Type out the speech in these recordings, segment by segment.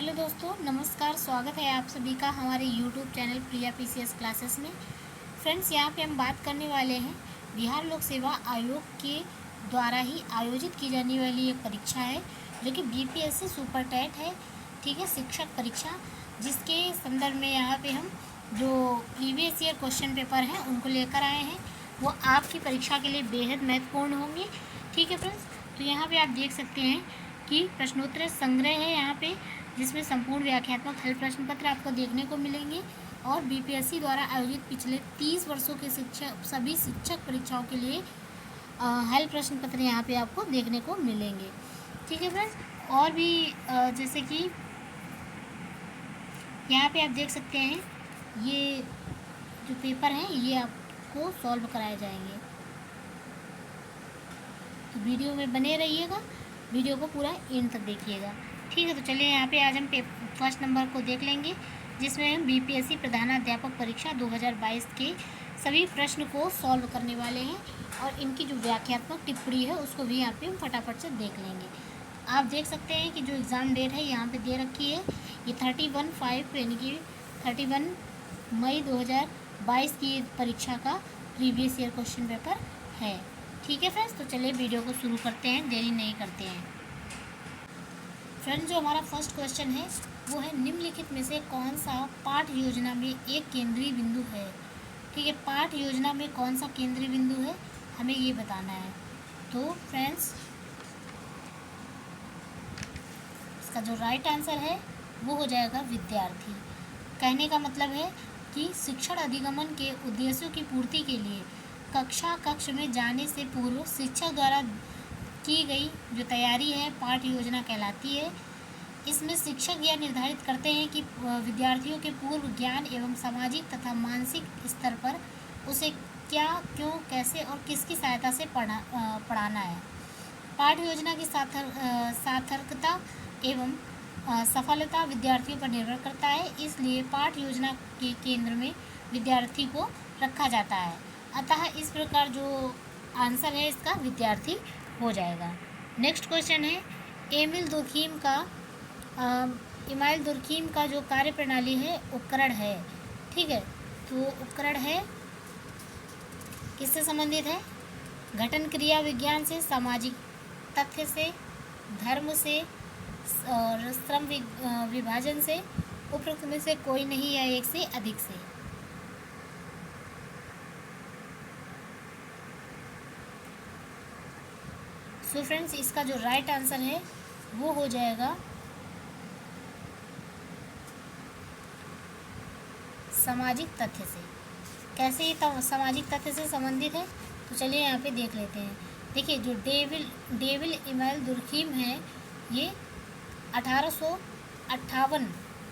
Hello दोस्तों, नमस्कार। स्वागत है आप सभी का हमारे यूट्यूब चैनल प्रिया पीसीएस क्लासेस में। फ्रेंड्स, यहाँ पे हम बात करने वाले हैं बिहार लोक सेवा आयोग के द्वारा ही आयोजित की जाने वाली एक परीक्षा है जो कि बीपीएससी सुपर टेट है। ठीक है, शिक्षक परीक्षा, जिसके संदर्भ में यहाँ पे हम जो प्रीवियस ईयर क्वेश्चन पेपर हैं उनको लेकर आए हैं। वो आपकी परीक्षा के लिए बेहद महत्वपूर्ण होंगे। ठीक है फ्रेंड्स, तो यहाँ पर आप देख सकते हैं कि प्रश्नोत्तर संग्रह है यहाँ पे, जिसमें संपूर्ण व्याख्यात्मक हल प्रश्न पत्र आपको देखने को मिलेंगे और बीपीएससी द्वारा आयोजित पिछले 30 वर्षों के सभी शिक्षक परीक्षाओं के लिए हल प्रश्न पत्र यहाँ पे आपको देखने को मिलेंगे। ठीक है फ्रेंड्स, और भी जैसे कि यहाँ पे आप देख सकते हैं ये जो पेपर हैं ये आपको सॉल्व कराए जाएंगे, तो वीडियो में बने रहिएगा, वीडियो को पूरा एंड तक देखिएगा। ठीक है, तो चलिए यहाँ पे आज हम फर्स्ट नंबर को देख लेंगे, जिसमें हम बीपीएससी प्रधानाध्यापक परीक्षा 2022 के सभी प्रश्न को सॉल्व करने वाले हैं और इनकी जो व्याख्यात्मक टिप्पणी है उसको भी यहाँ पे हम फटाफट से देख लेंगे। आप देख सकते हैं कि जो एग्ज़ाम डेट है यहाँ पे दे रखी है, ये 31/5 यानी कि 31 मई 2022 की परीक्षा का प्रीवियस ईयर क्वेश्चन पेपर है। ठीक है फ्रेंड्स, तो चलिए वीडियो को शुरू करते हैं, देरी नहीं करते हैं। फ्रेंड्स, जो हमारा फर्स्ट क्वेश्चन है वो है निम्नलिखित में से कौन सा पाठ योजना में एक केंद्रीय बिंदु है। ठीक है, पाठ योजना में कौन सा केंद्रीय बिंदु है हमें ये बताना है। तो फ्रेंड्स, इसका जो राइट आंसर है वो हो जाएगा विद्यार्थी। कहने का मतलब है कि शिक्षण अधिगमन के उद्देश्यों की पूर्ति के लिए कक्ष में जाने से पूर्व शिक्षक द्वारा की गई जो तैयारी है पाठ योजना कहलाती है। इसमें शिक्षक यह निर्धारित करते हैं कि विद्यार्थियों के पूर्व ज्ञान एवं सामाजिक तथा मानसिक स्तर पर उसे क्या, क्यों, कैसे और किसकी सहायता से पढ़ाना है। पाठ योजना की सार्थकता एवं सफलता विद्यार्थियों पर निर्भर करता है, इसलिए पाठ योजना के केंद्र में विद्यार्थी को रखा जाता है। अतः इस प्रकार जो आंसर है इसका विद्यार्थी हो जाएगा। नेक्स्ट क्वेश्चन है एमिल दुर्खीम का जो कार्य प्रणाली है उपकरण है। ठीक है, तो उपकरण है किससे संबंधित है? घटन क्रिया विज्ञान से, सामाजिक तथ्य से, धर्म से और श्रम विभाजन से, उपरोक्त में से कोई नहीं या एक से अधिक से। सो फ्रेंड्स, इसका जो राइट आंसर है वो हो जाएगा सामाजिक तथ्य से। कैसे ये सामाजिक तथ्य से संबंधित है, तो चलिए यहाँ पे देख लेते हैं। देखिए, जो डेविल इमाइल दुर्खीम है ये 1858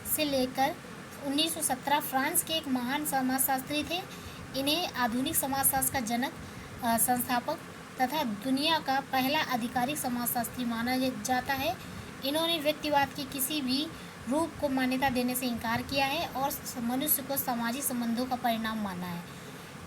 से लेकर 1917 फ्रांस के एक महान समाजशास्त्री थे। इन्हें आधुनिक समाजशास्त्र का जनक, संस्थापक तथा दुनिया का पहला आधिकारिक समाजशास्त्री माना जाता है। इन्होंने व्यक्तिवाद की किसी भी रूप को मान्यता देने से इनकार किया है और मनुष्य को सामाजिक संबंधों का परिणाम माना है।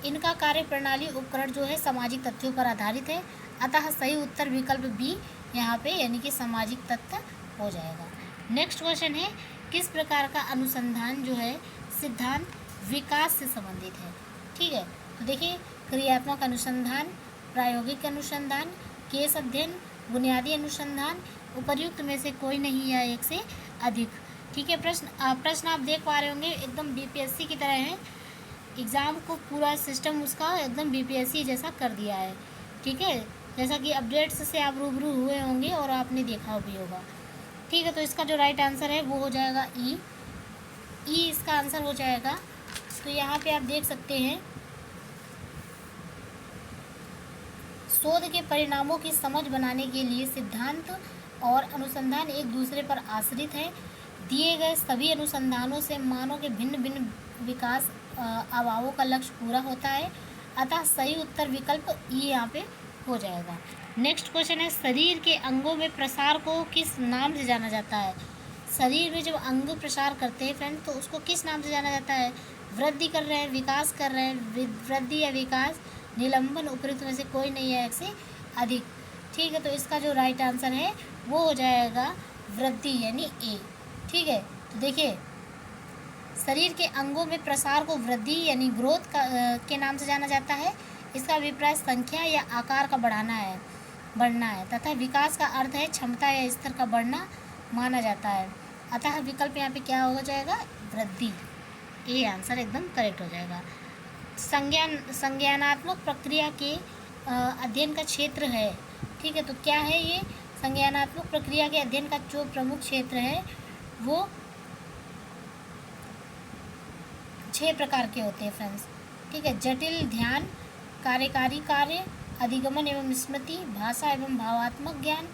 इनका कार्य प्रणाली उपकरण जो है सामाजिक तथ्यों पर आधारित है, अतः सही उत्तर विकल्प बी यहाँ पे यानी कि सामाजिक तथ्य हो जाएगा। नेक्स्ट क्वेश्चन है किस प्रकार का अनुसंधान जो है सिद्धांत विकास से संबंधित है। ठीक है, तो देखिए, क्रियात्मक अनुसंधान, प्रायोगिक अनुसंधान, केस अध्ययन, बुनियादी अनुसंधान, उपर्युक्त में से कोई नहीं या एक से अधिक। ठीक है, प्रश्न आप देख पा रहे होंगे एकदम बीपीएससी की तरह है। एग्ज़ाम को पूरा सिस्टम उसका एकदम बीपीएससी जैसा कर दिया है। ठीक है, जैसा कि अपडेट्स से आप रूबरू हुए होंगे और आपने देखा भी होगा। ठीक है, तो इसका जो राइट आंसर है वो हो जाएगा ई इसका आंसर हो जाएगा। तो यहाँ पे आप देख सकते हैं शोध के परिणामों की समझ बनाने के लिए सिद्धांत और अनुसंधान एक दूसरे पर आश्रित है। दिए गए सभी अनुसंधानों से मानव के भिन्न भिन्न विकास अभावों का लक्ष्य पूरा होता है, अतः सही उत्तर विकल्प ई यहाँ पे हो जाएगा। नेक्स्ट क्वेश्चन है शरीर के अंगों में प्रसार को किस नाम से जाना जाता है। शरीर में जब अंग प्रसार करते हैं फ्रेंड तो उसको किस नाम से जाना जाता है? वृद्धि कर रहे हैं, विकास कर रहे हैं, वृद्धि या विकास, निलंबन, उपयुक्त में से कोई नहीं है एक से अधिक। ठीक है, तो इसका जो राइट आंसर है वो हो जाएगा वृद्धि यानी ए। ठीक है, तो देखिए शरीर के अंगों में प्रसार को वृद्धि यानी ग्रोथ का के नाम से जाना जाता है। इसका अभिप्राय संख्या या आकार का बढ़ना है तथा विकास का अर्थ है क्षमता या स्तर का बढ़ना माना जाता है। अतः विकल्प यहाँ पे क्या हो जाएगा, वृद्धि। ये आंसर एकदम करेक्ट हो जाएगा। संज्ञानात्मक प्रक्रिया के अध्ययन का क्षेत्र है। ठीक है, तो क्या है ये संज्ञानात्मक प्रक्रिया के अध्ययन का जो प्रमुख क्षेत्र है वो 6 प्रकार के होते हैं फ्रेंड्स। ठीक है, जटिल ध्यान, कार्यकारी कार्य, अधिगमन एवं स्मृति, भाषा एवं भावात्मक ज्ञान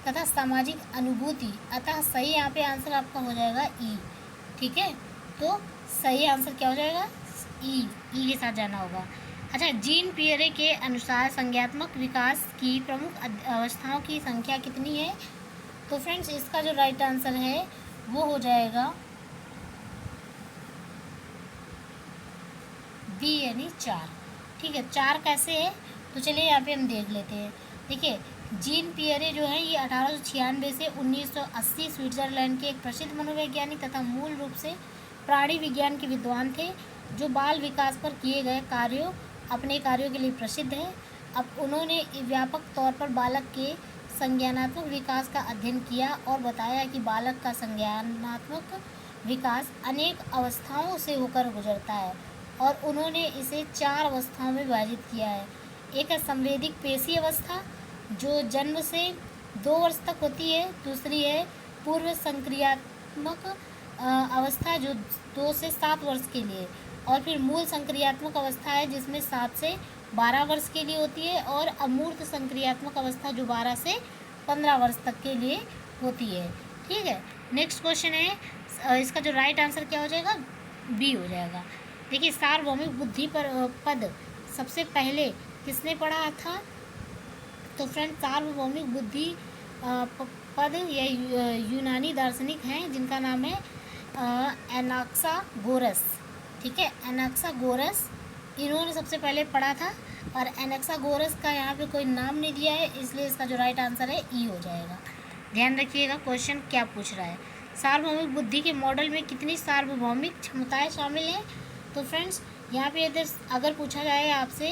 तथा सामाजिक अनुभूति। अतः सही यहाँ पे आंसर आपका हो जाएगा ई। ठीक है, तो सही आंसर क्या हो जाएगा, ई के साथ जाना होगा। अच्छा, जीन पियरे के अनुसार संज्ञात्मक विकास की प्रमुख अवस्थाओं की संख्या कितनी है? तो फ्रेंड्स इसका जो राइट आंसर है वो हो जाएगा बी यानी 4। ठीक है, 4 कैसे है, तो चलिए यहाँ पे हम देख लेते हैं। देखिए जीन पियरे जो है ये 1896 से 1980 स्विट्जरलैंड के एक प्रसिद्ध मनोवैज्ञानिक तथा मूल रूप से प्राणी विज्ञान के विद्वान थे, जो बाल विकास पर किए गए अपने कार्यों के लिए प्रसिद्ध है। अब उन्होंने व्यापक तौर पर बालक के संज्ञानात्मक विकास का अध्ययन किया और बताया कि बालक का संज्ञानात्मक विकास अनेक अवस्थाओं से होकर गुजरता है और उन्होंने इसे 4 अवस्थाओं में विभाजित किया है। एक है संवेदिक पेशी अवस्था जो जन्म से 2 वर्ष तक होती है। दूसरी है पूर्व संक्रियात्मक अवस्था जो 2 से 7 वर्ष के लिए, और फिर मूल संक्रियात्मक अवस्था है जिसमें 7 से 12 वर्ष के लिए होती है, और अमूर्त संक्रियात्मक अवस्था जो 12 से 15 वर्ष तक के लिए होती है। ठीक है, नेक्स्ट क्वेश्चन है, इसका जो राइट आंसर क्या हो जाएगा, बी हो जाएगा। देखिए सार्वभौमिक बुद्धि पर पद सबसे पहले किसने पढ़ा था? तो फ्रेंड सार्वभौमिक बुद्धि पद या यूनानी दार्शनिक हैं जिनका नाम है एनाक्सागोरस। ठीक है, एनाक्सागोरस इन्होंने सबसे पहले पढ़ा था, और एनाक्सागोरस का यहाँ पे कोई नाम नहीं दिया है, इसलिए इसका जो राइट आंसर है ई हो जाएगा। ध्यान रखिएगा क्वेश्चन क्या पूछ रहा है। सार्वभौमिक बुद्धि के मॉडल में कितनी सार्वभौमिक क्षमताएं शामिल हैं? तो फ्रेंड्स यहाँ पे अगर पूछा जाए आपसे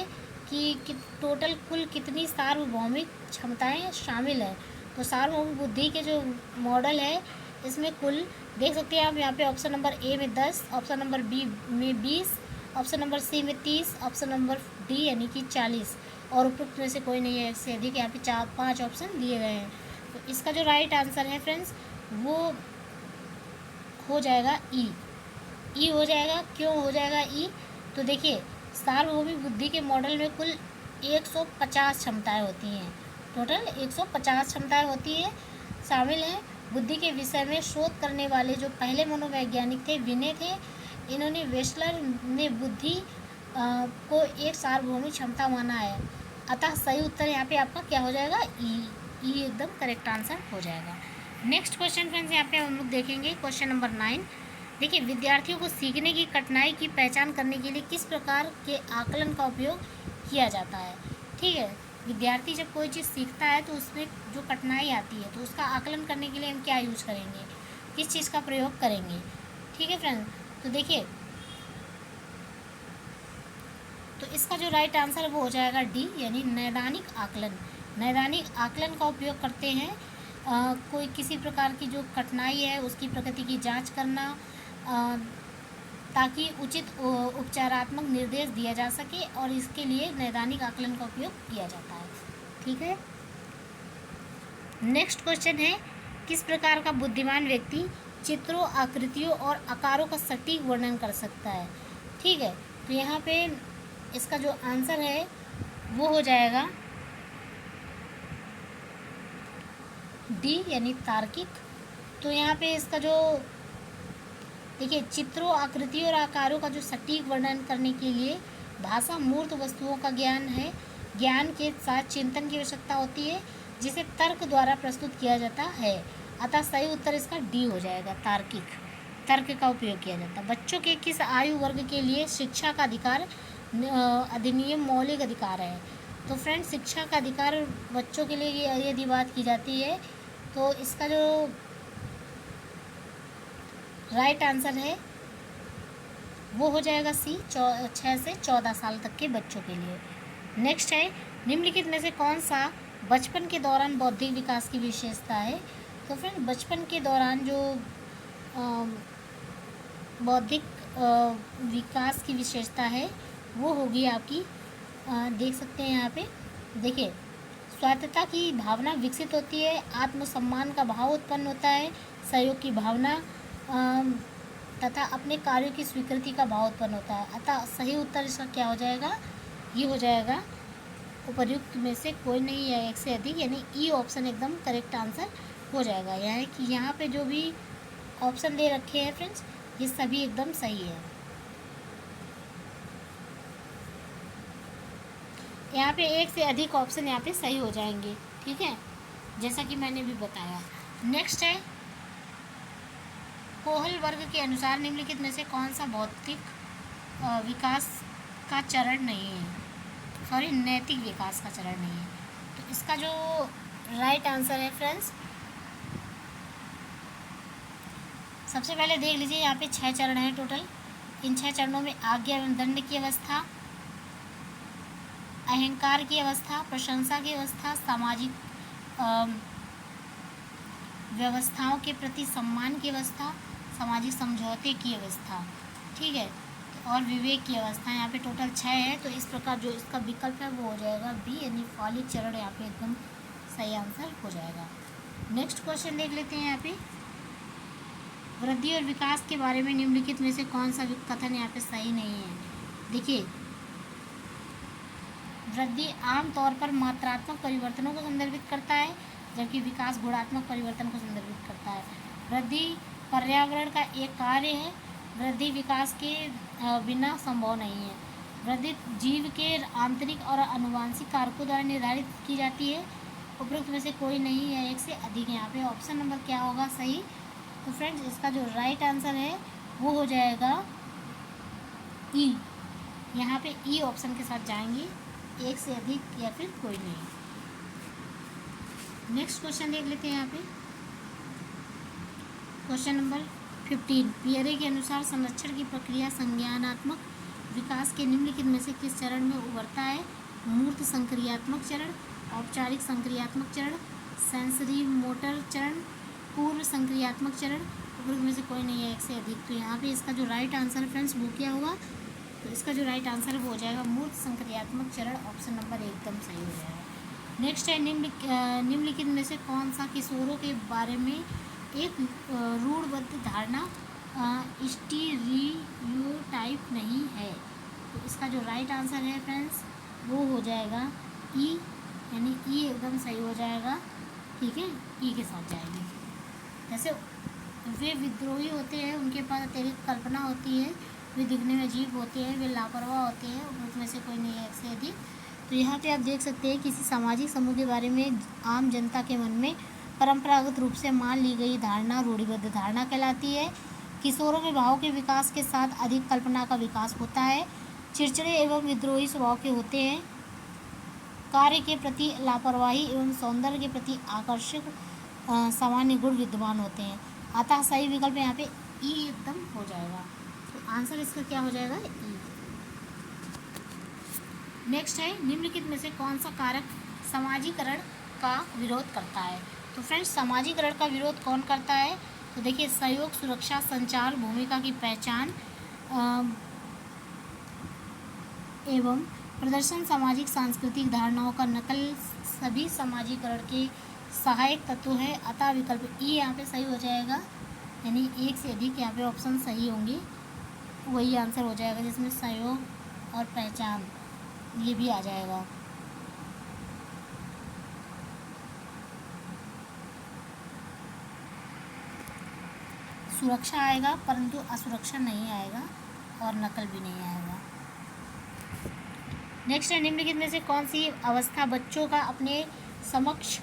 कि टोटल कुल कितनी सार्वभौमिक क्षमताएं शामिल हैं, तो सार्वभौमिक बुद्धि के जो मॉडल है इसमें कुल देख सकते हैं आप यहाँ पे ऑप्शन नंबर ए में 10, ऑप्शन नंबर बी में 20, ऑप्शन नंबर सी में 30, ऑप्शन नंबर डी यानी कि 40, और उपरोक्त में से कोई नहीं है, इससे अधिक यहाँ पे 5 ऑप्शन दिए गए हैं। तो इसका जो राइट आंसर है फ्रेंड्स वो हो जाएगा ई हो जाएगा। क्यों हो जाएगा ई? तो देखिए सार्वभौमिक बुद्धि के मॉडल में कुल 150 क्षमताएँ होती हैं, टोटल 150 क्षमताएँ होती हैं शामिल हैं। बुद्धि के विषय में शोध करने वाले जो पहले मनोवैज्ञानिक थे विने थे। इन्होंने वेस्लर ने बुद्धि को एक सार्वभौमिक क्षमता माना है। अतः सही उत्तर यहाँ पे आपका क्या हो जाएगा, ई एकदम करेक्ट आंसर हो जाएगा। नेक्स्ट क्वेश्चन फ्रेंड्स यहाँ पे हम लोग देखेंगे क्वेश्चन नंबर 9। देखिए विद्यार्थियों को सीखने की कठिनाई की पहचान करने के लिए किस प्रकार के आकलन का उपयोग किया जाता है? ठीक है, विद्यार्थी जब कोई चीज़ सीखता है तो उसमें जो कठिनाई आती है तो उसका आकलन करने के लिए हम क्या यूज करेंगे, किस चीज़ का प्रयोग करेंगे? ठीक है फ्रेंड्स, तो देखिए तो इसका जो राइट आंसर है वो हो जाएगा डी यानी नैदानिक आकलन। नैदानिक आकलन का उपयोग करते हैं कोई किसी प्रकार की जो कठिनाई है उसकी प्रकृति की जांच करना, ताकि उचित उपचारात्मक निर्देश दिया जा सके, और इसके लिए नैदानिक आकलन का उपयोग किया जाता है। ठीक है, नेक्स्ट क्वेश्चन है किस प्रकार का बुद्धिमान व्यक्ति चित्रों, आकृतियों और आकारों का सटीक वर्णन कर सकता है? ठीक है, तो यहाँ पे इसका जो आंसर है वो हो जाएगा डी यानी तार्किक। तो यहाँ पे इसका जो देखिए चित्रों, आकृतियों और आकारों का जो सटीक वर्णन करने के लिए भाषा मूर्त वस्तुओं का ज्ञान है, ज्ञान के साथ चिंतन की आवश्यकता होती है जिसे तर्क द्वारा प्रस्तुत किया जाता है। अतः सही उत्तर इसका डी हो जाएगा, तार्किक। तर्क का उपयोग किया जाता है। बच्चों के किस आयु वर्ग के लिए शिक्षा का अधिकार अधिनियम मौलिक अधिकार है? तो फ्रेंड्स शिक्षा का अधिकार बच्चों के लिए यदि बात की जाती है तो इसका जो राइट आंसर है वो हो जाएगा सी, 6 से 14 साल तक के बच्चों के लिए। नेक्स्ट है, निम्नलिखित में से कौन सा बचपन के दौरान बौद्धिक विकास की विशेषता है। तो फ्रेंड बचपन के दौरान जो बौद्धिक विकास की विशेषता है वो होगी आपकी, देख सकते हैं यहाँ पे, देखिए, स्वायत्तता की भावना विकसित होती है, आत्मसम्मान का भाव उत्पन्न होता है, सहयोग की भावना तथा अपने कार्यों की स्वीकृति का भाव उत्पन्न होता है। अतः सही उत्तर इसका क्या हो जाएगा, ये हो जाएगा उपर्युक्त में से कोई नहीं है, एक से अधिक, यानी ई ऑप्शन एकदम करेक्ट आंसर हो जाएगा। यानी कि यहाँ पे जो भी ऑप्शन दे रखे हैं फ्रेंड्स, ये सभी एकदम सही है। यहाँ पे एक से अधिक ऑप्शन यहाँ पे सही हो जाएंगे, ठीक है, जैसा कि मैंने भी बताया। नेक्स्ट है, कोहल वर्ग के अनुसार निम्नलिखित में से कौन सा भौतिक विकास का चरण नहीं है, सॉरी नैतिक विकास का चरण नहीं है। तो इसका जो राइट आंसर है फ्रेंड्स, सबसे पहले देख लीजिए, यहाँ पे 6 चरण हैं टोटल। इन 6 चरणों में आज्ञा एवं दंड की अवस्था, अहंकार की अवस्था, प्रशंसा की अवस्था, सामाजिक व्यवस्थाओं के प्रति सम्मान की अवस्था, सामाजिक समझौते की अवस्था, ठीक है, और विवेक की अवस्था, यहाँ पे टोटल 6 है। तो इस प्रकार जो इसका विकल्प है वो हो जाएगा बी, यानी फॉलिक चरण यहाँ पे एकदम सही आंसर हो जाएगा। नेक्स्ट क्वेश्चन देख लेते हैं। यहाँ पे वृद्धि और विकास के बारे में निम्नलिखित में से कौन सा कथन यहाँ पे सही नहीं है। देखिए, वृद्धि आमतौर पर मात्रात्मक परिवर्तनों को संदर्भित करता है, जबकि विकास गुणात्मक परिवर्तन को संदर्भित करता है। वृद्धि पर्यावरण का एक कार्य है, वृद्धि विकास के बिना संभव नहीं है। वृद्धि जीव के आंतरिक और आनुवांशिक कारकों द्वारा निर्धारित की जाती है। उपरोक्त में से कोई नहीं है, एक से अधिक। यहाँ पे ऑप्शन नंबर क्या होगा सही। तो फ्रेंड्स इसका जो राइट आंसर है वो हो जाएगा ई। यहाँ पे ई ऑप्शन के साथ जाएंगे, एक से अधिक या फिर कोई नहीं। नेक्स्ट क्वेश्चन देख लेते हैं। यहाँ पे क्वेश्चन नंबर 15, पियरे के अनुसार संरक्षण की प्रक्रिया संज्ञानात्मक विकास के निम्नलिखित में से किस चरण में उभरता है। मूर्त संक्रियात्मक चरण, औपचारिक संक्रियात्मक चरण, सेंसरी मोटर चरण, पूर्व संक्रियात्मक चरण। उपरोक्त में से कोई नहीं है, एक से अधिक। तो यहाँ पे इसका जो राइट आंसर फ्रेंड्स वो क्या होगा, तो इसका जो राइट आंसर वो हो जाएगा मूर्त संक्रियात्मक चरण, ऑप्शन नंबर एकदम सही हो जाएगा। नेक्स्ट है, निम्नलिखित में से कौन सा किशोरों के बारे में एक रूढ़बद्ध धारणा स्टीरियोटाइप नहीं है। तो इसका जो राइट आंसर है फ्रेंड्स वो हो जाएगा ई, यानी ई एकदम सही हो जाएगा, ठीक है, ई के साथ जाएंगे। जैसे वे विद्रोही होते हैं, उनके पास अतिरिक्त कल्पना होती है, वे दिखने में अजीब होते हैं, वे लापरवाह होते हैं, उसमें से कोई नहीं है, एक से अधिक। तो यहाँ पे आप देख सकते हैं किसी सामाजिक समूह के बारे में आम जनता के मन में परंपरागत रूप से मान ली गई धारणा रूढ़िबद्ध धारणा कहलाती है। किशोरों में भावों के विकास के साथ अधिक कल्पना का विकास होता है, चिड़चिड़े एवं विद्रोही स्वभाव के होते हैं, कार्य के प्रति लापरवाही एवं सौंदर्य के प्रति आकर्षक सामान्य गुण विद्यमान होते हैं। अतः सही विकल्प यहाँ पे ई एकदम हो जाएगा। तो आंसर इसका क्या हो जाएगा, ई। नेक्स्ट है, निम्नलिखित में से कौन सा कारक समाजीकरण का विरोध करता है। तो फ्रेंड्स समाजीकरण का विरोध कौन करता है। तो देखिए, सहयोग, सुरक्षा, संचार, भूमिका की पहचान एवं प्रदर्शन, सामाजिक सांस्कृतिक धारणाओं का नकल सभी समाजीकरण के सहायक तत्व है। अतः विकल्प ई यहाँ पे सही हो जाएगा, यानी एक से अधिक यहाँ पे ऑप्शन सही होंगे, वही आंसर हो जाएगा, जिसमें सहयोग और पहचान ये भी आ जाएगा। सुरक्षा आएगा परंतु असुरक्षा नहीं आएगा और नकल भी नहीं आएगा। नेक्स्ट है, निम्नलिखित में से कौन सी अवस्था बच्चों का अपने समक्ष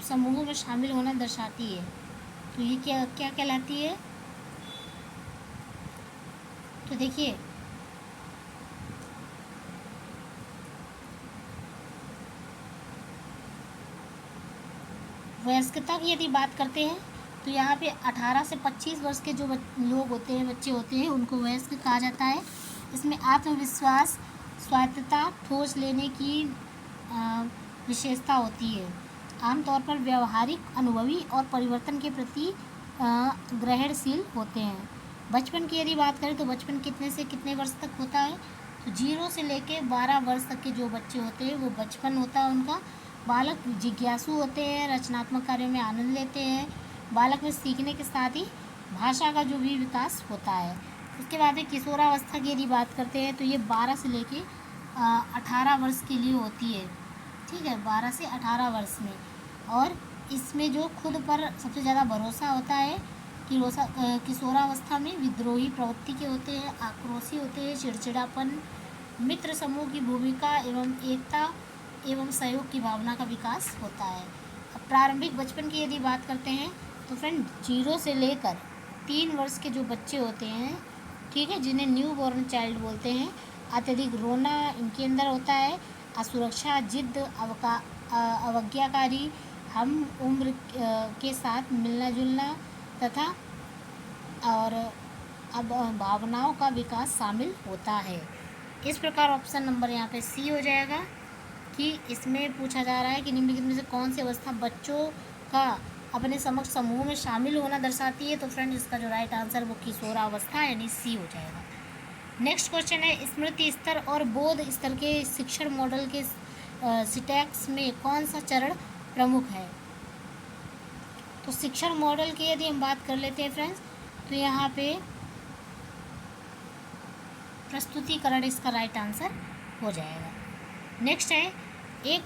समूहों में शामिल होना दर्शाती है। तो ये क्या क्या कहलाती है। तो देखिए, वयस्कता की यदि बात करते हैं तो यहाँ पे 18 से 25 वर्ष के जो लोग होते हैं, बच्चे होते हैं, उनको वयस्क कहा जाता है। इसमें आत्मविश्वास, स्वायत्तता, ठोस लेने की विशेषता होती है। आमतौर पर व्यवहारिक, अनुभवी और परिवर्तन के प्रति ग्रहणशील होते हैं। बचपन की यदि बात करें तो बचपन कितने से कितने वर्ष तक होता है? तो 0 से लेकर 12 वर्ष तक के जो बच्चे होते हैं वो बचपन होता है उनका। बालक जिज्ञासु होते हैं, रचनात्मक कार्यों में आनंद लेते हैं। बालक में सीखने के साथ ही भाषा का जो भी विकास होता है। उसके बाद में किशोरावस्था की यदि बात करते हैं तो ये 12 से लेके 18 वर्ष के लिए होती है। ठीक है, 12 से 18 वर्ष में। और इसमें जो खुद पर सबसे ज़्यादा भरोसा होता है किशोरावस्था में विद्रोही प्रवृत्ति के होते हैं, आक्रोशी होते हैं, चिड़चिड़ापन, मित्र समूह की भूमिका एवं एकता एवं सहयोग की भावना का विकास होता है। अब प्रारंभिक बचपन की यदि बात करते हैं तो फ्रेंड 0 से लेकर 3 वर्ष के जो बच्चे होते हैं, ठीक है, जिन्हें न्यू बॉर्न चाइल्ड बोलते हैं, अत्यधिक रोना इनके अंदर होता है। असुरक्षा, जिद्द, अवज्ञाकारी, हम उम्र के साथ मिलना जुलना तथा और अब भावनाओं का विकास शामिल होता है। इस प्रकार ऑप्शन नंबर यहाँ पे सी हो जाएगा कि इसमें पूछा जा रहा है कि निम्नलिखित में से कौन सी अवस्था बच्चों का अपने समक्ष समूह में शामिल होना दर्शाती है। तो फ्रेंड इसका जो राइट आंसर वो किशोरावस्था यानी सी हो जाएगा। नेक्स्ट क्वेश्चन है, स्मृति स्तर और बोध स्तर के शिक्षण मॉडल के सिटैक्स में कौन सा चरण प्रमुख है? तो शिक्षण मॉडल की यदि हम बात कर लेते हैं फ्रेंड्स तो यहाँ पे प्रस्तुतिकरण इसका राइट आंसर हो जाएगा। नेक्स्ट है, एक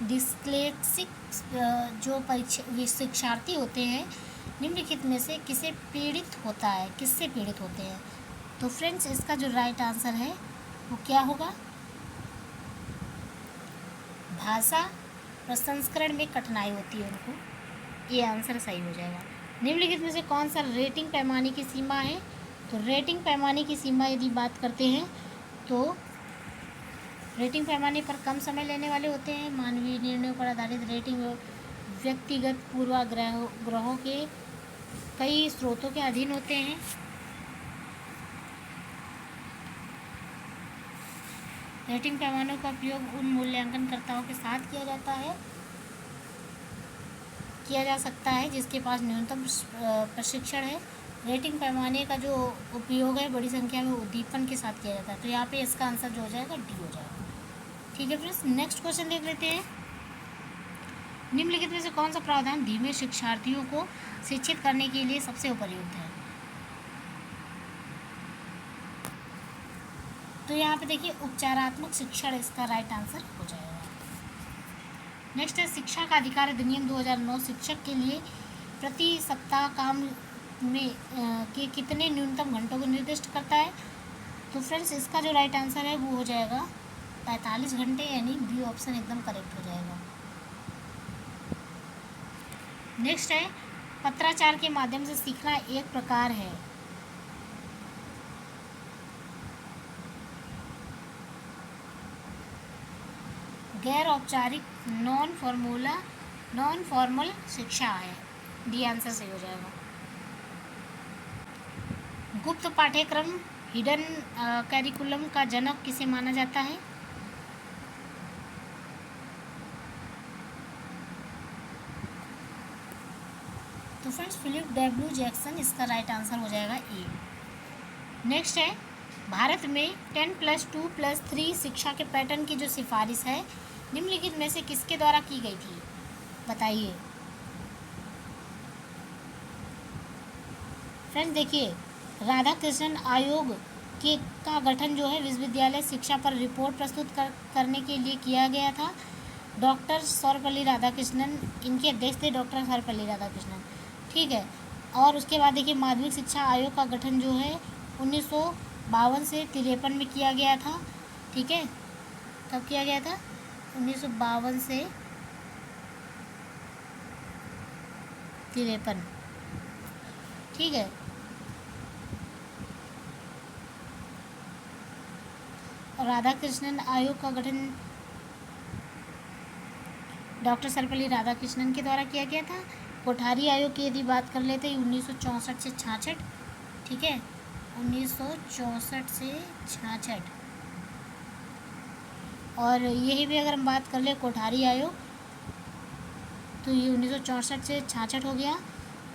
डिस्लेक्सिक जो शिक्षार्थी होते हैं निम्नलिखित में से किससे पीड़ित होते हैं? तो फ्रेंड्स इसका जो राइट आंसर है वो क्या होगा? भाषा प्रसंस्करण में कठिनाई होती है उनको, ये आंसर सही हो जाएगा। निम्नलिखित में से कौन सा रेटिंग पैमाने की सीमा है? तो रेटिंग पैमाने की सीमा यदि बात करते हैं तो रेटिंग पैमाने पर कम समय लेने वाले होते हैं। मानवीय निर्णयों पर आधारित रेटिंग व्यक्तिगत पूर्वाग्रहों के कई स्रोतों के अधीन होते हैं। रेटिंग पैमानों का उपयोग उन मूल्यांकनकर्ताओं के साथ किया जा सकता है जिसके पास न्यूनतम प्रशिक्षण है। रेटिंग पैमाने का जो उपयोग है बड़ी संख्या में उद्दीपन के साथ किया जाता है। तो यहाँ पे इसका आंसर जो हो जाएगा डी हो जाएगा। ठीक है फ्रेंड्स, नेक्स्ट क्वेश्चन देख लेते हैं। निम्नलिखित में से कौन सा प्रावधान धीमे शिक्षार्थियों को शिक्षित करने के लिए सबसे उपयुक्त है? तो यहाँ पे देखिए उपचारात्मक शिक्षण इसका राइट आंसर हो जाएगा। नेक्स्ट है, शिक्षा का अधिकार अधिनियम 2009 शिक्षक के लिए प्रति सप्ताह काम में के कितने न्यूनतम घंटों को निर्दिष्ट करता है? तो फ्रेंड्स इसका जो राइट आंसर है वो हो जाएगा 45 घंटे, यानी बी ऑप्शन एकदम करेक्ट हो जाएगा। नेक्स्ट है, पत्राचार के माध्यम से सीखना एक प्रकार है। गैर औपचारिक नॉन फॉर्मल शिक्षा है, डी आंसर सही हो जाएगा। गुप्त पाठ्यक्रम हिडन कैरिकुलम का जनक किसे माना जाता है? तो फ्रेंड्स फिलिप डब्ल्यू जैक्सन इसका राइट आंसर हो जाएगा ए। नेक्स्ट है, भारत में 10+2+3 शिक्षा के पैटर्न की जो सिफारिश है निम्नलिखित में से किसके द्वारा की गई थी? बताइए फ्रेंड्स। देखिए, राधाकृष्णन आयोग का गठन जो है विश्वविद्यालय शिक्षा पर रिपोर्ट प्रस्तुत करने के लिए किया गया था। डॉक्टर सर्वपल्ली राधाकृष्णन इनके अध्यक्ष थे, डॉक्टर सर्वपल्ली राधाकृष्णन। ठीक है, और उसके बाद देखिए माध्यमिक शिक्षा आयोग का गठन जो है 1952 से 53 में किया गया था। ठीक है, कब किया गया था? 1952 से 53। ठीक है, राधाकृष्णन आयोग का गठन डॉक्टर सर्वपल्ली राधाकृष्णन के द्वारा किया गया था। कोठारी आयोग की यदि बात कर लेते हैं 1964 से 66, ठीक है, 1964 से 66। और यही भी अगर हम बात कर ले कोठारी आयोग तो ये 1964 से 66 हो गया।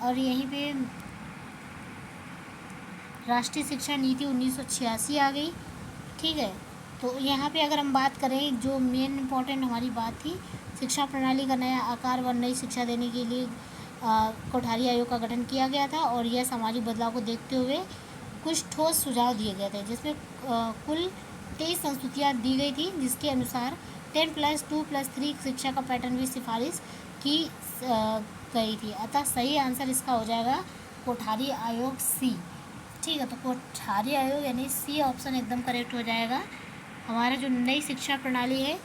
और यहीं पे राष्ट्रीय शिक्षा नीति 1986 आ गई, ठीक है। तो यहाँ पे अगर हम बात करें जो मेन इम्पोर्टेंट हमारी बात थी, शिक्षा प्रणाली का नया आकार व नई शिक्षा देने के लिए कोठारी आयोग का गठन किया गया था। और यह सामाजिक बदलाव को देखते हुए कुछ ठोस सुझाव दिए गए थे, जिसमें कुल 23 संस्तुतियाँ दी गई थी, जिसके अनुसार 10+2+3 शिक्षा का पैटर्न भी सिफारिश की गई थी। अतः सही आंसर इसका हो जाएगा कोठारी आयोग सी, ठीक है। तो कोठारी आयोग यानी सी ऑप्शन एकदम करेक्ट हो जाएगा। हमारा जो नई शिक्षा प्रणाली है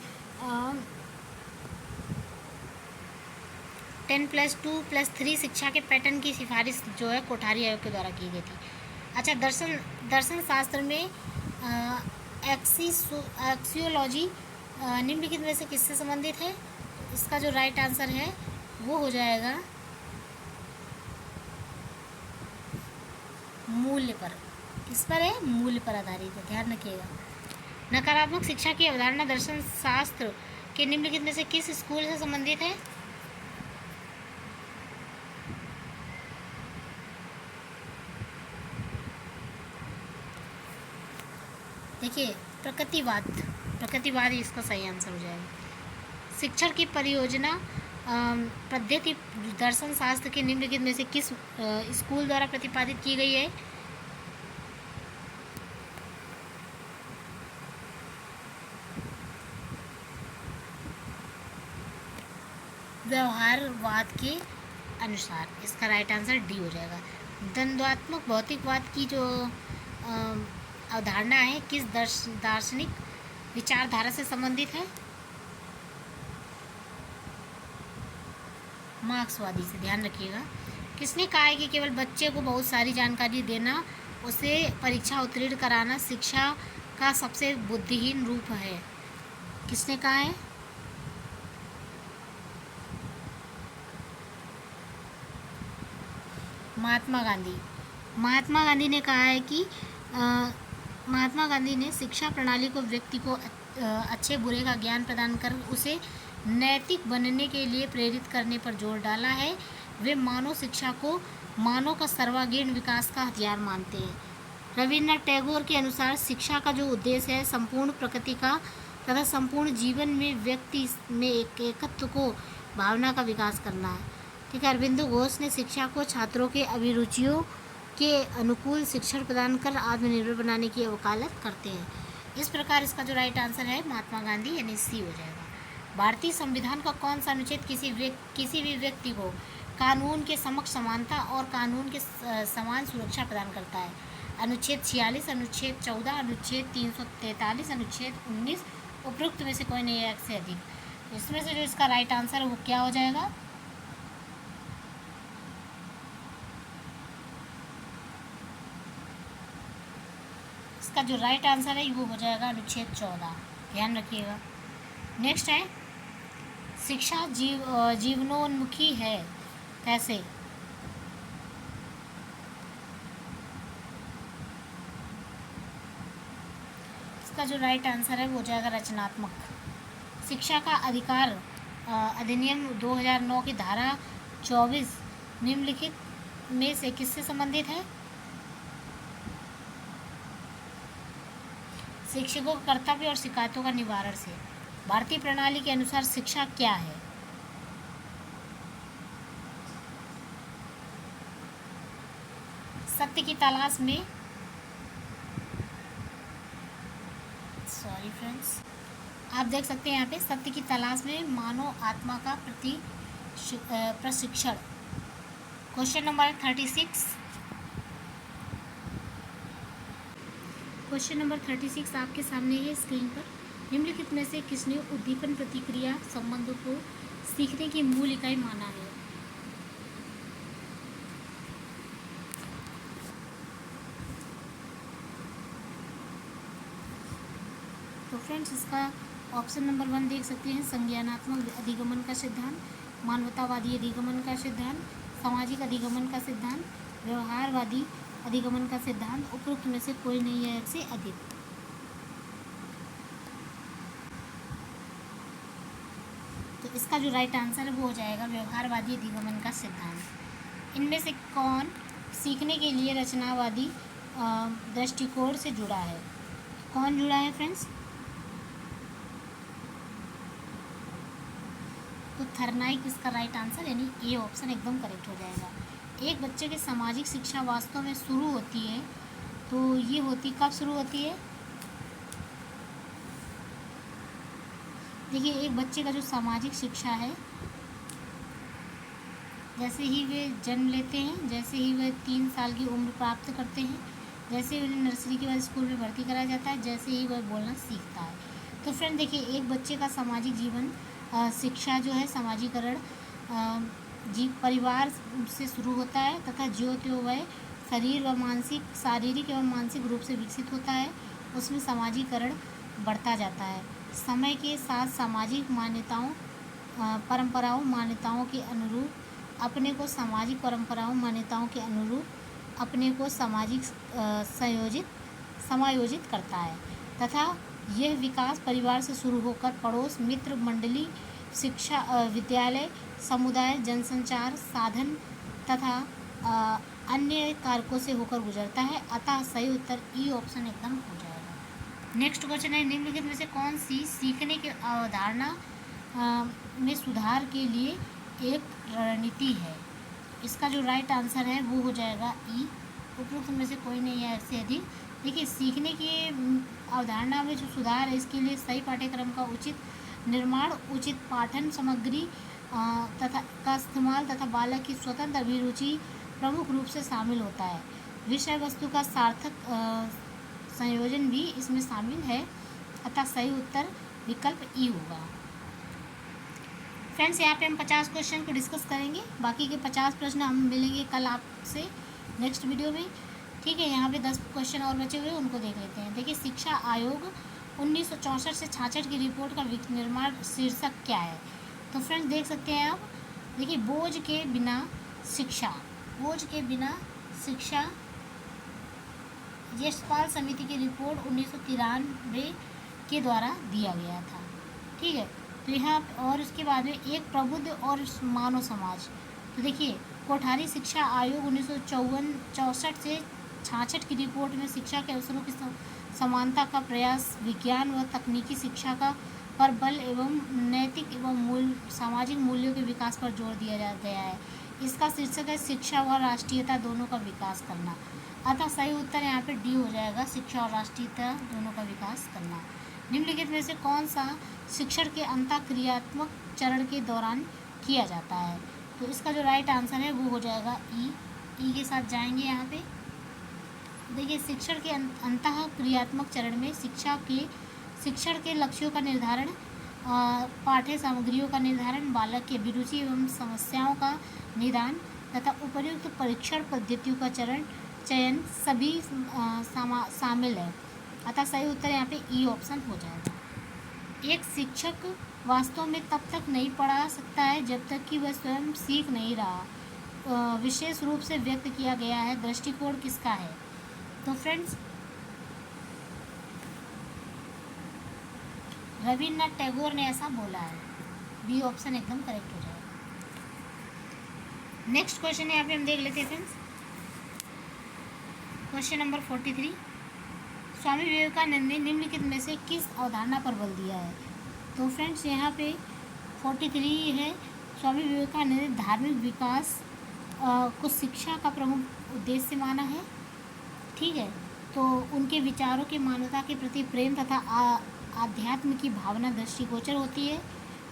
10+2+3 शिक्षा के पैटर्न की सिफारिश जो है कोठारी आयोग के द्वारा की गई थी। अच्छा, दर्शन शास्त्र में एक्सियोलॉजी निम्नलिखित में से किससे संबंधित है? इसका जो राइट आंसर है वो हो जाएगा मूल्य पर। किस पर है? मूल्य पर आधारित है, ध्यान रखिएगा। नकारात्मक शिक्षा की अवधारणा दर्शन शास्त्र के निम्नलिखित में से किस स्कूल से संबंधित है? देखिए, प्रकृतिवाद इसका सही आंसर हो जाएगा। शिक्षण की परियोजना पद्धति दर्शन शास्त्र के निम्नलिखित में से किस स्कूल द्वारा प्रतिपादित की गई है? व्यवहारवाद के अनुसार। इसका राइट आंसर डी हो जाएगा। द्वंद्वात्मक भौतिकवाद की जो अवधारणा है किस दार्शनिक विचारधारा से संबंधित है? मार्क्सवादी से, ध्यान रखिएगा। किसने कहा है कि केवल बच्चे को बहुत सारी जानकारी देना, उसे परीक्षा उत्तीर्ण कराना शिक्षा का सबसे बुद्धिहीन रूप है? किसने कहा है? महात्मा गांधी ने कहा है कि महात्मा गांधी ने शिक्षा प्रणाली को व्यक्ति को अच्छे बुरे का ज्ञान प्रदान कर उसे नैतिक बनने के लिए प्रेरित करने पर जोर डाला है। वे मानव शिक्षा को मानव का सर्वांगीण विकास का हथियार मानते हैं। रविन्द्रनाथ टैगोर के अनुसार शिक्षा का जो उद्देश्य है संपूर्ण प्रकृति का तथा संपूर्ण जीवन में व्यक्ति में एकत्व को भावना का विकास करना है, ठीक है। अरविंदो घोष ने शिक्षा को छात्रों के अभिरुचियों के अनुकूल शिक्षण प्रदान कर आत्मनिर्भर बनाने की वकालत करते हैं। इस प्रकार इसका जो राइट आंसर है महात्मा गांधी यानी सी हो जाएगा। भारतीय संविधान का कौन सा अनुच्छेद किसी भी व्यक्ति को कानून के समक्ष समानता और कानून के समान सुरक्षा प्रदान करता है? अनुच्छेद 46, अनुच्छेद 14, अनुच्छेद 343, अनुच्छेद 19, उपरोक्त में से कोई नहीं है एक से अधिक। इसमें से जो इसका राइट आंसर है वो क्या हो जाएगा? इसका जो राइट आंसर है वो हो जाएगा अनुच्छेद 14, ध्यान रखिएगा। नेक्स्ट है शिक्षा जीवनोन्मुखी है, कैसे? इसका जो राइट आंसर है वो हो जाएगा रचनात्मक। शिक्षा का अधिकार अधिनियम 2009 की धारा 24 निम्नलिखित में से किससे संबंधित है? शिक्षकों के कर्तव्य और शिकायतों का निवारण से। भारतीय प्रणाली के अनुसार शिक्षा क्या है? सत्य की तलाश में, सॉरी फ्रेंड्स, आप देख सकते हैं यहाँ पे सत्य की तलाश में मानव आत्मा का प्रशिक्षण। Question number 36। क्वेश्चन नंबर 36 आपके सामने है स्क्रीन पर। निम्नलिखित में से किसने उद्दीपन प्रतिक्रिया संबंधों को सीखने की मूल इकाई माना है? फ्रेंड्स इसका ऑप्शन नंबर 1 देख सकते हैं, संज्ञानात्मक अधिगमन का सिद्धांत, मानवतावादी अधिगमन का सिद्धांत, सामाजिक अधिगमन का सिद्धांत, व्यवहारवादी अधिगमन का सिद्धांत। उपरोक्त में से कोई नहीं है एक से अधिक। तो इसका जो राइट आंसर है वो हो जाएगा व्यवहारवादी अधिगमन का सिद्धांत। इनमें से कौन सीखने के लिए रचनावादी दृष्टिकोण से जुड़ा है? कौन जुड़ा है फ्रेंड्स? तो थर्नाइक इसका राइट आंसर, यानी ए ऑप्शन एकदम करेक्ट हो जाएगा। एक बच्चे की सामाजिक शिक्षा वास्तव में शुरू होती है, तो ये होती कब शुरू होती है? देखिए, एक बच्चे का जो सामाजिक शिक्षा है, जैसे ही वे जन्म लेते हैं, जैसे ही वे 3 साल की उम्र प्राप्त करते हैं, जैसे ही उन्हें नर्सरी के बाद स्कूल में भर्ती कराया जाता है, जैसे ही वह बोलना सीखता है। तो फ्रेंड देखिए, एक बच्चे का सामाजिक जीवन शिक्षा जो है समाजीकरण परिवार से शुरू होता है तथा ज्यों त्यों वह शारीरिक एवं मानसिक रूप से विकसित होता है, उसमें समाजीकरण बढ़ता जाता है। समय के साथ सामाजिक मान्यताओं परंपराओं मान्यताओं के अनुरूप अपने को सामाजिक परंपराओं मान्यताओं के अनुरूप अपने को सामाजिक समायोजित करता है तथा यह विकास परिवार से शुरू होकर पड़ोस, मित्र मंडली, शिक्षा, विद्यालय, समुदाय, जनसंचार साधन तथा अन्य कारकों से होकर गुजरता है। अतः सही उत्तर ई ऑप्शन एकदम हो जाएगा। नेक्स्ट क्वेश्चन है, निम्नलिखित में से कौन सी सीखने की अवधारणा में सुधार के लिए एक रणनीति है? इसका जो राइट आंसर है वो हो जाएगा ई। उपरोक्त में से कोई नहीं है इससे अधिक। देखिए, सीखने की अवधारणा में जो सुधार है, इसके लिए सही पाठ्यक्रम का उचित निर्माण, उचित पाठन सामग्री तथा का इस्तेमाल तथा बालक की स्वतंत्र अभिरुचि प्रमुख रूप से शामिल होता है। विषय वस्तु का सार्थक संयोजन भी इसमें शामिल है। अतः सही उत्तर विकल्प ई होगा। फ्रेंड्स, यहाँ पे हम 50 क्वेश्चन को डिस्कस करेंगे। बाकी के 50 प्रश्न हम मिलेंगे कल आपसे नेक्स्ट वीडियो में। ठीक है, यहाँ पे 10 क्वेश्चन और बचे हुए हैं, उनको देख लेते हैं। देखिए, शिक्षा आयोग 1964 से 66 की रिपोर्ट का निर्माण शीर्षक क्या है? तो फ्रेंड्स देख सकते हैं आप। देखिए, बोझ के बिना शिक्षा यशपाल समिति की रिपोर्ट 1993 के द्वारा दिया गया था। ठीक है, तो यहाँ और उसके बाद में एक प्रबुद्ध और मानव समाज। तो देखिए, कोठारी शिक्षा आयोग 1964 से 66 की रिपोर्ट में शिक्षा के अवसरों की समानता का प्रयास, विज्ञान व तकनीकी शिक्षा का पर बल एवं नैतिक एवं सामाजिक मूल्यों के विकास पर जोर दिया गया है। इसका शीर्षक है शिक्षा व राष्ट्रीयता दोनों का विकास करना। अतः सही उत्तर यहाँ पे डी हो जाएगा, शिक्षा और राष्ट्रीयता दोनों का विकास करना। निम्नलिखित में से कौन सा शिक्षण के अंतःक्रियात्मक चरण के दौरान किया जाता है? तो इसका जो राइट आंसर है वो हो जाएगा ई के साथ जाएंगे यहाँ पे। देखिए, शिक्षण के अंतःक्रियात्मक चरण में शिक्षण के लक्ष्यों का निर्धारण, पाठ्य सामग्रियों का निर्धारण, बालक की अभिरुचि एवं समस्याओं का निदान तथा उपर्युक्त परीक्षण पद्धतियों का चयन सभी शामिल है। अतः सही उत्तर यहाँ पे ई ऑप्शन हो जाएगा। एक शिक्षक वास्तव में तब तक नहीं पढ़ा सकता है जब तक कि वह स्वयं सीख नहीं रहा। विशेष रूप से व्यक्त किया गया है दृष्टिकोण किसका है? तो फ्रेंड्स, रविन्द्रनाथ टैगोर ने ऐसा बोला है। बी ऑप्शन एकदम करेक्ट हो जाएगा। नेक्स्ट क्वेश्चन यहाँ पे हम देख लेते हैं friends. Question number 43, Swami Vivekananda ने निम्नलिखित में से किस अवधारणा पर बल दिया है? तो फ्रेंड्स, यहाँ पे 43 है, स्वामी विवेकानंद ने धार्मिक विकास को शिक्षा का प्रमुख उद्देश्य माना है। ठीक है, तो उनके विचारों की मानवता के प्रति प्रेम तथा आध्यात्म की भावना दृष्टिगोचर होती है।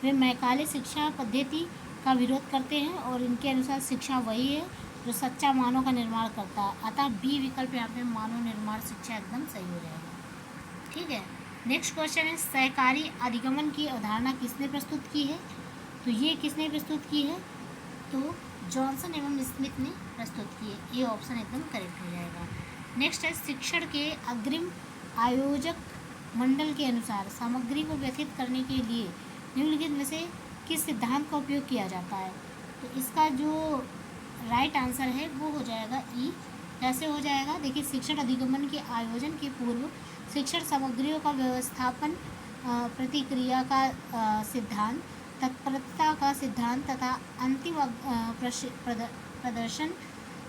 वे मैकाले शिक्षा पद्धति का विरोध करते हैं और इनके अनुसार शिक्षा वही है जो सच्चा मानव का निर्माण करता है। अतः बी विकल्प यहाँ पे मानव निर्माण शिक्षा एकदम सही हो जाएगा। ठीक है, नेक्स्ट क्वेश्चन है, सहकारी अधिगमन की अवधारणा किसने प्रस्तुत की है? तो ये किसने प्रस्तुत की है? तो जॉनसन एवं स्मिथ ने प्रस्तुत की है। ये ऑप्शन एकदम करेक्ट हो जाएगा। नेक्स्ट है, शिक्षण के अग्रिम आयोजक मंडल के अनुसार सामग्री को व्यथित करने के लिए निम्नलिखित में से किस सिद्धांत का उपयोग किया जाता है? तो इसका जो राइट आंसर है वो हो जाएगा ई। कैसे हो जाएगा? देखिए, शिक्षण अधिगमन के आयोजन के पूर्व शिक्षण सामग्रियों का व्यवस्थापन, प्रतिक्रिया का सिद्धांत, तत्परता का सिद्धांत तथा अंतिम प्रदर्शन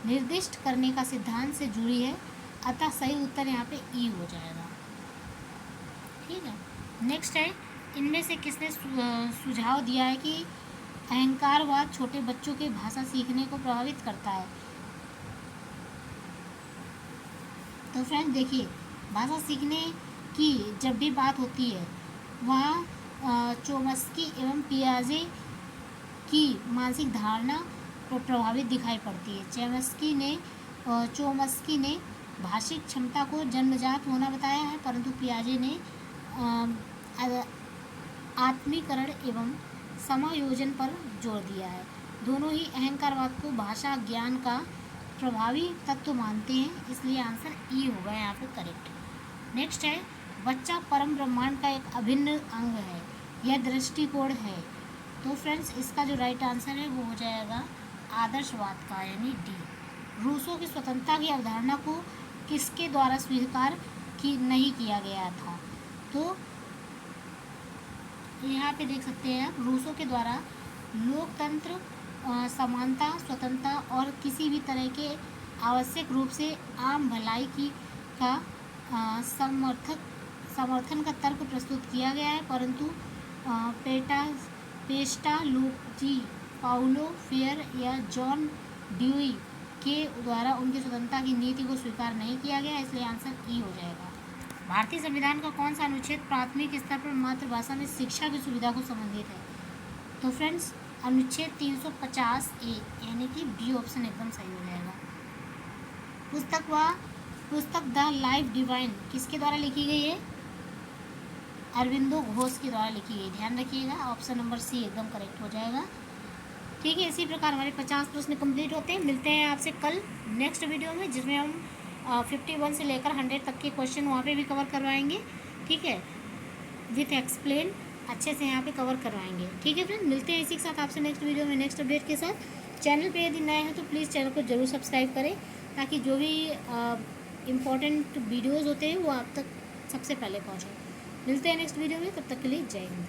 निर्दिष्ट करने का सिद्धांत से जुड़ी है। अतः सही उत्तर यहाँ पे ई हो जाएगा। ठीक है, नेक्स्ट है, इनमें से किसने सुझाव दिया है कि अहंकारवाद छोटे बच्चों के भाषा सीखने को प्रभावित करता है? तो फ्रेंड्स देखिए, भाषा सीखने की जब भी बात होती है वहाँ चोम्स्की एवं पियाजे की मानसिक धारणा प्रभावित दिखाई पड़ती है। चोम्स्की ने भाषिक क्षमता को जन्मजात होना बताया है, परंतु पियाजे ने आत्मीकरण एवं समायोजन पर जोर दिया है। दोनों ही अहंकारवाद को भाषा ज्ञान का प्रभावी तत्व मानते हैं, इसलिए आंसर ई होगा यहाँ पे करेक्ट। नेक्स्ट है, बच्चा परम ब्रह्मांड का एक अभिन्न अंग है, यह दृष्टिकोण है। तो फ्रेंड्स इसका जो राइट आंसर है वो हो जाएगा आदर्शवाद का, यानी डी। रूसों की स्वतंत्रता की अवधारणा को किसके द्वारा स्वीकार नहीं किया गया था? तो यहाँ पे देख सकते हैं आप, रूसों के द्वारा लोकतंत्र, समानता, स्वतंत्रता और किसी भी तरह के आवश्यक रूप से आम भलाई का समर्थन का तर्क प्रस्तुत किया गया है, परंतु पेस्टालोजी, पाउलो फेयर या जॉन ड्यूई के द्वारा उनकी स्वतंत्रता की नीति को स्वीकार नहीं किया गया, इसलिए आंसर ई हो जाएगा। भारतीय संविधान का कौन सा अनुच्छेद प्राथमिक स्तर पर मातृभाषा में शिक्षा की सुविधा को संबंधित है? तो फ्रेंड्स अनुच्छेद 350A, यानी कि डी ऑप्शन एकदम सही हो जाएगा। पुस्तक द लाइफ डिवाइन किसके द्वारा लिखी गई है? अरविंदो घोष के द्वारा लिखी गई। ध्यान रखिएगा, ऑप्शन नंबर सी एकदम करेक्ट हो जाएगा। ठीक है, इसी प्रकार हमारे 50 प्रश्न कंप्लीट होते हैं। मिलते हैं आपसे कल नेक्स्ट वीडियो में, जिसमें हम 51 से लेकर 100 तक के क्वेश्चन वहाँ पे भी कवर करवाएंगे। ठीक है, विथ एक्सप्लेन अच्छे से यहाँ पे कवर करवाएंगे। ठीक है फ्रेंड, मिलते हैं इसी के साथ आपसे नेक्स्ट वीडियो में नेक्स्ट अपडेट के साथ। चैनल पे यदि नए हैं तो प्लीज़ चैनल को जरूर सब्सक्राइब करें, ताकि जो भी इम्पोर्टेंट वीडियोज़ होते हैं वो आप तक सबसे पहले पहुँचे। मिलते हैं नेक्स्ट वीडियो में, तब तक के लिए जय हिंद।